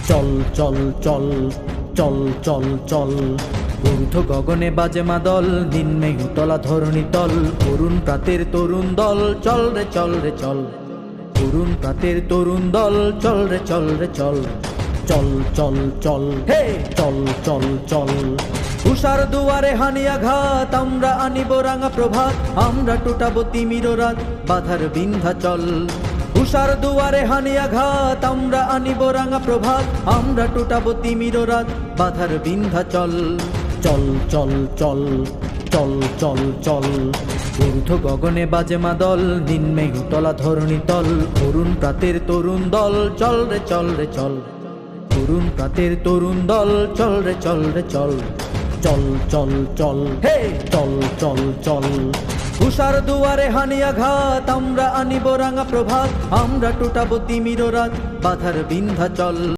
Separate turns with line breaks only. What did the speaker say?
চল চল চল চল চল চল ঊর্ধ্ব গগনে বাজে মাদল, নিম্নে উতলা ধরণী তল। অরুণ প্রাতের তরুণ দল, চল রে চল রে চল। অরুণ প্রাতের তরুণ দল, চল রে চল রে চল। চল চল চল হে চল চল চল। উষার দুয়ারে হানি আঘাত, আমরা আনিব রাঙা প্রভাত। আমরা টুটাবো তিমির রাত, বাধার বিন্ধ্যাচল। উষার দুয়ারে হানি আঘাত, আমরা আনিব রাঙা প্রভাত। আমরা টুটাবো তিমির রাত, বাধার বিন্ধ্যাচল। চল চল চল চল চল চল। ঊর্ধ্ব গগনে বাজে মাদল, নিম্নে উতলা ধরণী তল। অরুণ প্রাতের তরুণ দল, চল রে চল রে চল। অরুণ প্রাতের তরুণ দল, চল রে চল রে চল। চল চল চল হে চল চল চল। উষার দুয়ারে হানি আঘাত, আমরা আনিব রাঙা প্রভাত। আমরা টুটাবো তিমির রাত, বাধার বিন্ধ্যাচল।